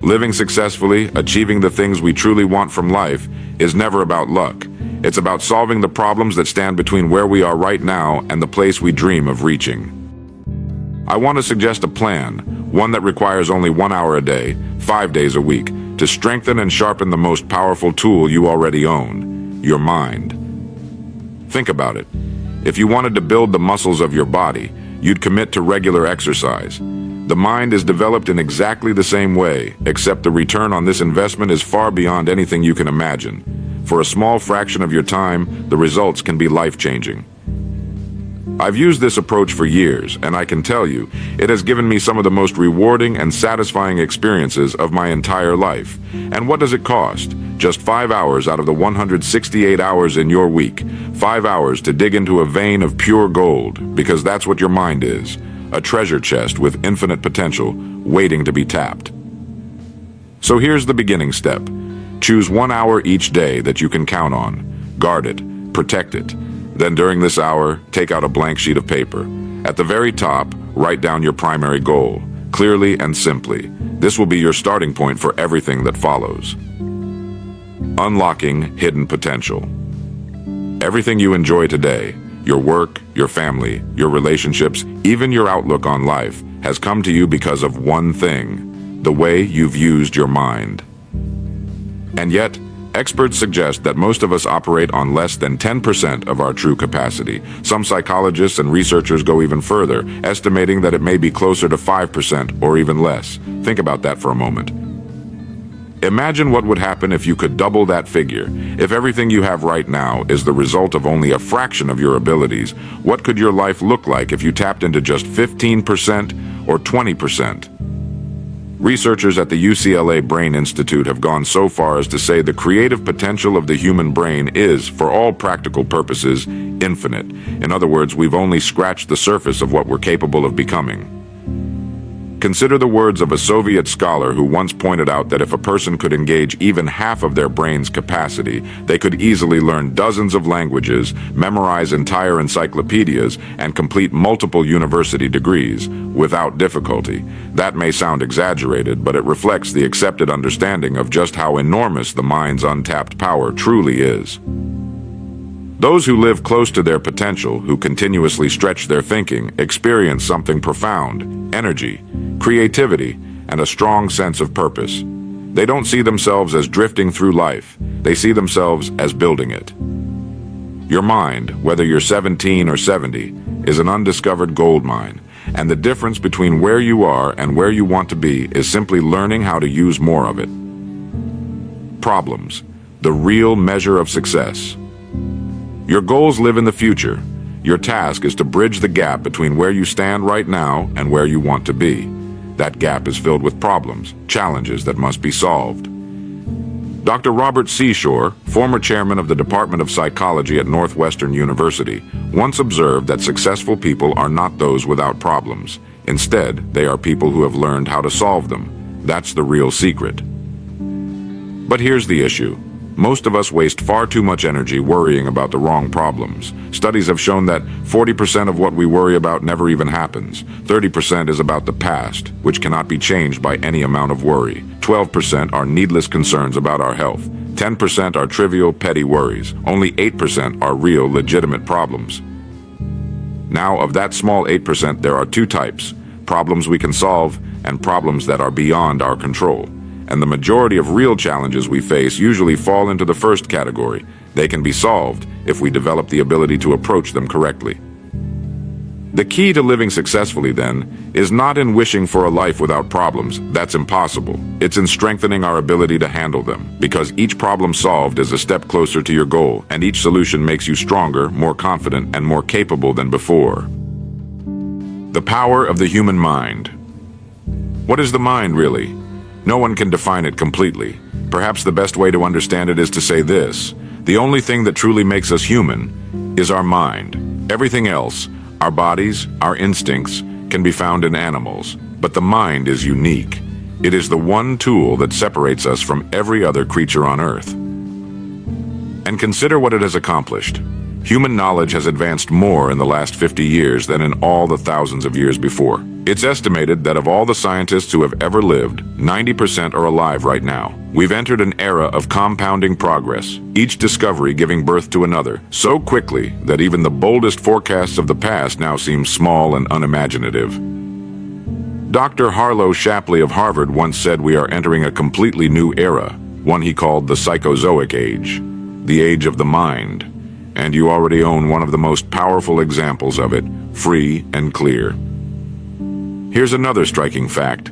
Living successfully, achieving the things we truly want from life, is never about luck. It's about solving the problems that stand between where we are right now and the place we dream of reaching. I want to suggest a plan, one that requires only 1 hour a day, 5 days a week, to strengthen and sharpen the most powerful tool you already own, your mind. Think about it. If you wanted to build the muscles of your body, you'd commit to regular exercise. The mind is developed in exactly the same way, except the return on this investment is far beyond anything you can imagine. For a small fraction of your time, the results can be life-changing. I've used this approach for years, and I can tell you, it has given me some of the most rewarding and satisfying experiences of my entire life. And what does it cost? Just 5 hours out of the 168 hours in your week. 5 hours to dig into a vein of pure gold, because that's what your mind is. A treasure chest with infinite potential, waiting to be tapped. So here's the beginning step. Choose 1 hour each day that you can count on. Guard it, protect it. Then during this hour, take out a blank sheet of paper. At the very top, write down your primary goal, clearly and simply. This will be your starting point for everything that follows. Unlocking hidden potential. Everything you enjoy today, your work, your family, your relationships, even your outlook on life, has come to you because of one thing: the way you've used your mind. And yet, experts suggest that most of us operate on less than 10% of our true capacity. Some psychologists and researchers go even further, estimating that it may be closer to 5% or even less. Think about that for a moment. Imagine what would happen if you could double that figure. If everything you have right now is the result of only a fraction of your abilities, what could your life look like if you tapped into just 15% or 20%? Researchers at the UCLA Brain Institute have gone so far as to say the creative potential of the human brain is, for all practical purposes, infinite. In other words, we've only scratched the surface of what we're capable of becoming. Consider the words of a Soviet scholar who once pointed out that if a person could engage even half of their brain's capacity, they could easily learn dozens of languages, memorize entire encyclopedias, and complete multiple university degrees without difficulty. That may sound exaggerated, but it reflects the accepted understanding of just how enormous the mind's untapped power truly is. Those who live close to their potential, who continuously stretch their thinking, experience something profound: energy, creativity, and a strong sense of purpose. They don't see themselves as drifting through life. They see themselves as building it. Your mind, whether you're 17 or 70, is an undiscovered gold mine, and the difference between where you are and where you want to be is simply learning how to use more of it. Problems, the real measure of success. Your goals live in the future. Your task is to bridge the gap between where you stand right now and where you want to be. That gap is filled with problems, challenges that must be solved. Dr. Robert Seashore, former chairman of the Department of Psychology at Northwestern University, once observed that successful people are not those without problems. Instead, they are people who have learned how to solve them. That's the real secret. But here's the issue. Most of us waste far too much energy worrying about the wrong problems. Studies have shown that 40% of what we worry about never even happens. 30% is about the past, which cannot be changed by any amount of worry. 12% are needless concerns about our health. 10% are trivial, petty worries. Only 8% are real, legitimate problems. Now, of that small 8%, there are two types: problems we can solve and problems that are beyond our control. And the majority of real challenges we face usually fall into the first category. They can be solved if we develop the ability to approach them correctly. The key to living successfully, then, is not in wishing for a life without problems. That's impossible. It's in strengthening our ability to handle them, because each problem solved is a step closer to your goal, and each solution makes you stronger, more confident, and more capable than before. The power of the human mind. What is the mind, really? No one can define it completely. Perhaps the best way to understand it is to say this: the only thing that truly makes us human is our mind. Everything else, our bodies, our instincts, can be found in animals. But the mind is unique. It is the one tool that separates us from every other creature on Earth. And consider what it has accomplished. Human knowledge has advanced more in the last 50 years than in all the thousands of years before. It's estimated that of all the scientists who have ever lived, 90% are alive right now. We've entered an era of compounding progress, each discovery giving birth to another, so quickly that even the boldest forecasts of the past now seem small and unimaginative. Dr. Harlow Shapley of Harvard once said we are entering a completely new era, one he called the Psychozoic Age, the age of the mind. And you already own one of the most powerful examples of it, free and clear. Here's another striking fact.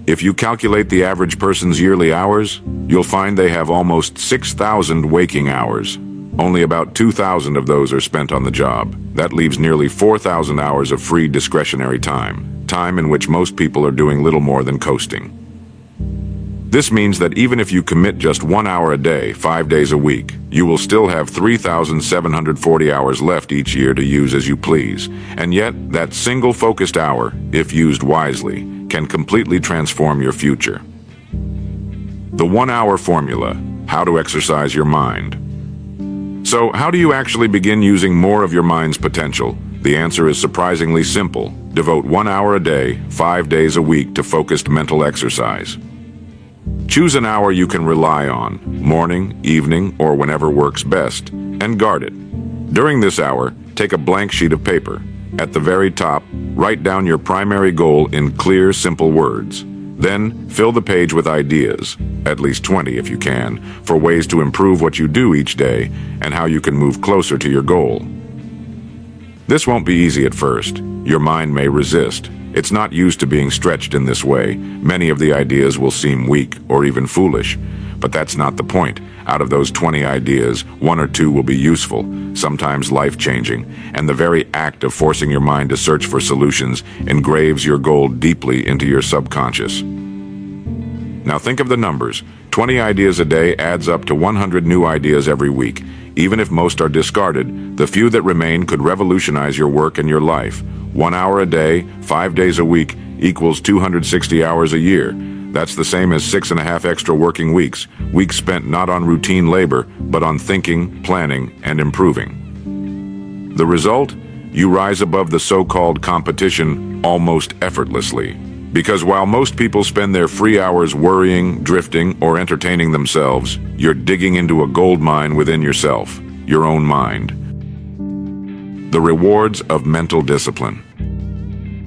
If you calculate the average person's yearly hours, you'll find they have almost 6,000 waking hours. Only about 2,000 of those are spent on the job. That leaves nearly 4,000 hours of free discretionary time in which most people are doing little more than coasting. This means that even if you commit just 1 hour a day, 5 days a week, you will still have 3,740 hours left each year to use as you please. And yet, that single focused hour, if used wisely, can completely transform your future. The 1 hour formula, how to exercise your mind. So, how do you actually begin using more of your mind's potential? The answer is surprisingly simple. Devote 1 hour a day, 5 days a week to focused mental exercise. Choose an hour you can rely on, morning, evening, or whenever works best, and guard it. During this hour, take a blank sheet of paper. At the very top, write down your primary goal in clear, simple words. Then, fill the page with ideas, at least 20 if you can, for ways to improve what you do each day and how you can move closer to your goal. This won't be easy at first. Your mind may resist. It's not used to being stretched in this way. Many of the ideas will seem weak or even foolish. But that's not the point. Out of those 20 ideas, 1 or 2 will be useful, sometimes life-changing, and the very act of forcing your mind to search for solutions engraves your goal deeply into your subconscious. Now think of the numbers. 20 ideas a day adds up to 100 new ideas every week. Even if most are discarded, the few that remain could revolutionize your work and your life. 1 hour a day, 5 days a week, equals 260 hours a year. That's the same as 6.5 extra working weeks spent not on routine labor, but on thinking, planning, and improving. The result? You rise above the so-called competition almost effortlessly. Because while most people spend their free hours worrying, drifting, or entertaining themselves, you're digging into a gold mine within yourself, your own mind. The rewards of mental discipline.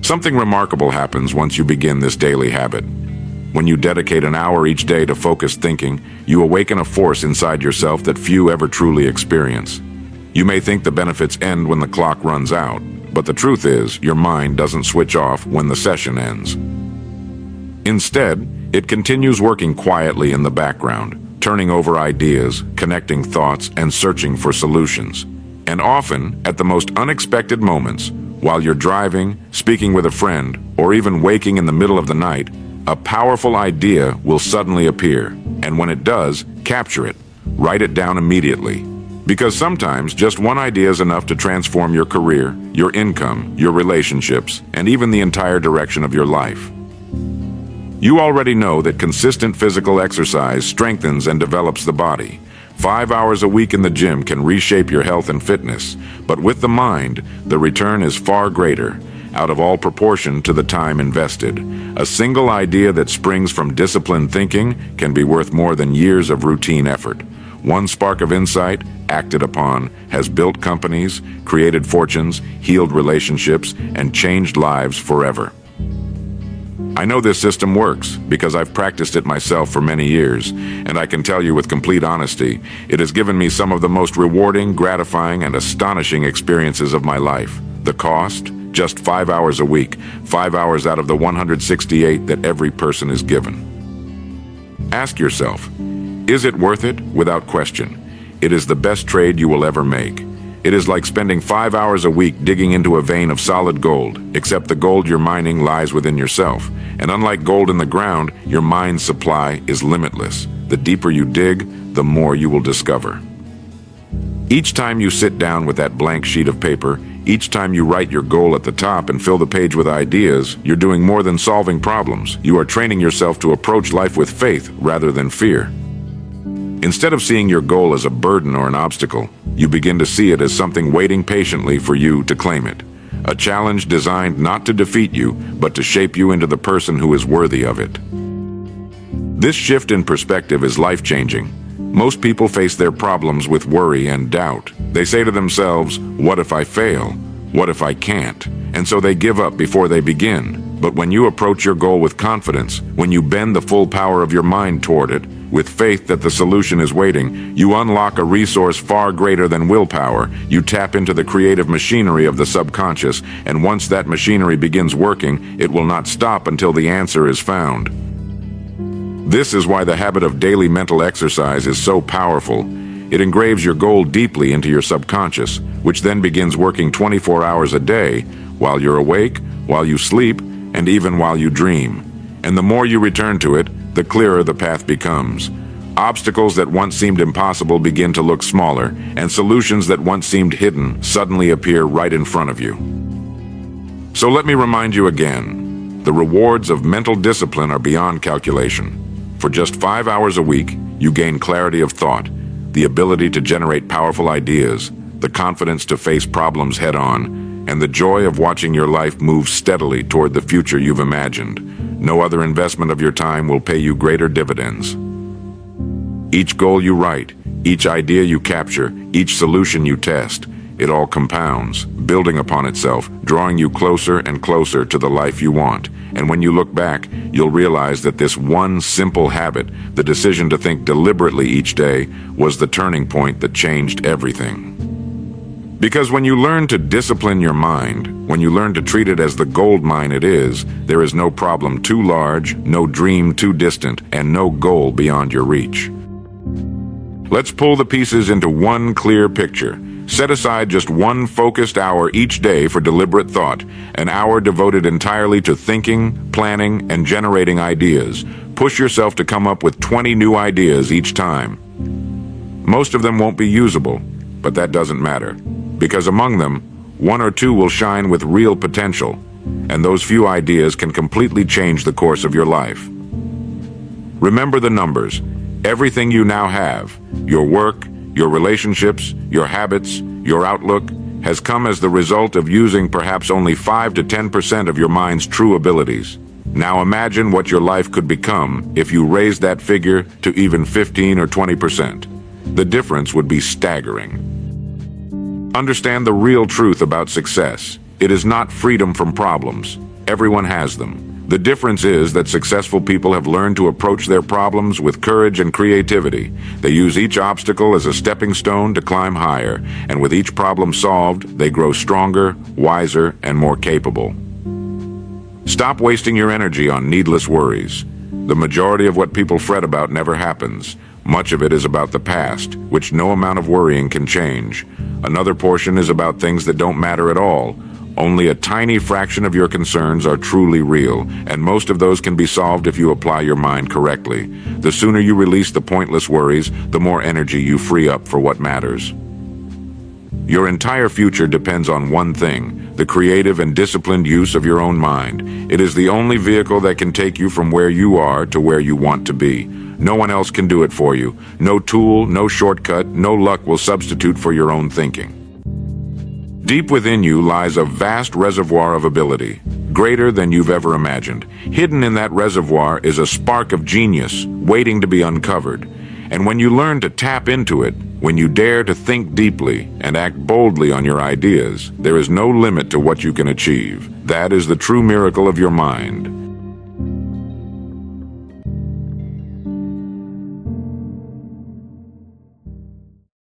Something remarkable happens once you begin this daily habit. When you dedicate an hour each day to focused thinking, you awaken a force inside yourself that few ever truly experience. You may think the benefits end when the clock runs out, but the truth is, your mind doesn't switch off when the session ends. Instead, it continues working quietly in the background, turning over ideas, connecting thoughts, and searching for solutions. And often, at the most unexpected moments, while you're driving, speaking with a friend, or even waking in the middle of the night, a powerful idea will suddenly appear. And when it does, capture it. Write it down immediately. Because sometimes just one idea is enough to transform your career, your income, your relationships, and even the entire direction of your life. You already know that consistent physical exercise strengthens and develops the body. 5 hours a week in the gym can reshape your health and fitness, but with the mind, the return is far greater, out of all proportion to the time invested. A single idea that springs from disciplined thinking can be worth more than years of routine effort. One spark of insight, acted upon, has built companies, created fortunes, healed relationships, and changed lives forever. I know this system works because I've practiced it myself for many years, and I can tell you with complete honesty, it has given me some of the most rewarding, gratifying, and astonishing experiences of my life. The cost? Just 5 hours a week, 5 hours out of the 168 that every person is given. Ask yourself, is it worth it? Without question. It is the best trade you will ever make. It is like spending 5 hours a week digging into a vein of solid gold, except the gold you're mining lies within yourself. And unlike gold in the ground, your mind's supply is limitless. The deeper you dig, the more you will discover. Each time you sit down with that blank sheet of paper, each time you write your goal at the top and fill the page with ideas, you're doing more than solving problems. You are training yourself to approach life with faith rather than fear. Instead of seeing your goal as a burden or an obstacle, you begin to see it as something waiting patiently for you to claim it. A challenge designed not to defeat you, but to shape you into the person who is worthy of it. This shift in perspective is life-changing. Most people face their problems with worry and doubt. They say to themselves, "What if I fail? What if I can't?" And so they give up before they begin. But when you approach your goal with confidence, when you bend the full power of your mind toward it, with faith that the solution is waiting, you unlock a resource far greater than willpower. You tap into the creative machinery of the subconscious, and once that machinery begins working, it will not stop until the answer is found. This is why the habit of daily mental exercise is so powerful. It engraves your goal deeply into your subconscious, which then begins working 24 hours a day, while you're awake, while you sleep, and even while you dream. And the more you return to it, the clearer the path becomes. Obstacles that once seemed impossible begin to look smaller, and solutions that once seemed hidden suddenly appear right in front of you. So let me remind you again, the rewards of mental discipline are beyond calculation. For just 5 hours a week, you gain clarity of thought, the ability to generate powerful ideas, the confidence to face problems head-on, and the joy of watching your life move steadily toward the future you've imagined. No other investment of your time will pay you greater dividends. Each goal you write, each idea you capture, each solution you test, it all compounds, building upon itself, drawing you closer and closer to the life you want. And when you look back, you'll realize that this one simple habit, the decision to think deliberately each day, was the turning point that changed everything. Because when you learn to discipline your mind, when you learn to treat it as the gold mine it is, there is no problem too large, no dream too distant, and no goal beyond your reach. Let's pull the pieces into one clear picture. Set aside just one focused hour each day for deliberate thought, an hour devoted entirely to thinking, planning, and generating ideas. Push yourself to come up with 20 new ideas each time. Most of them won't be usable, but that doesn't matter. Because among them, 1 or 2 will shine with real potential, and those few ideas can completely change the course of your life. Remember the numbers. Everything you now have, your work, your relationships, your habits, your outlook, has come as the result of using perhaps only 5 to 10% of your mind's true abilities. Now imagine what your life could become if you raised that figure to even 15 or 20%. The difference would be staggering. Understand the real truth about success. It is not freedom from problems. Everyone has them. The difference is that successful people have learned to approach their problems with courage and creativity. They use each obstacle as a stepping stone to climb higher, and with each problem solved, they grow stronger, wiser, and more capable. Stop wasting your energy on needless worries. The majority of what people fret about never happens. Much of it is about the past, which no amount of worrying can change. Another portion is about things that don't matter at all. Only a tiny fraction of your concerns are truly real, and most of those can be solved if you apply your mind correctly. The sooner you release the pointless worries, the more energy you free up for what matters. Your entire future depends on one thing, the creative and disciplined use of your own mind. It is the only vehicle that can take you from where you are to where you want to be. No one else can do it for you. No tool, no shortcut, no luck will substitute for your own thinking. Deep within you lies a vast reservoir of ability, greater than you've ever imagined. Hidden in that reservoir is a spark of genius waiting to be uncovered. And when you learn to tap into it, when you dare to think deeply and act boldly on your ideas, there is no limit to what you can achieve. That is the true miracle of your mind.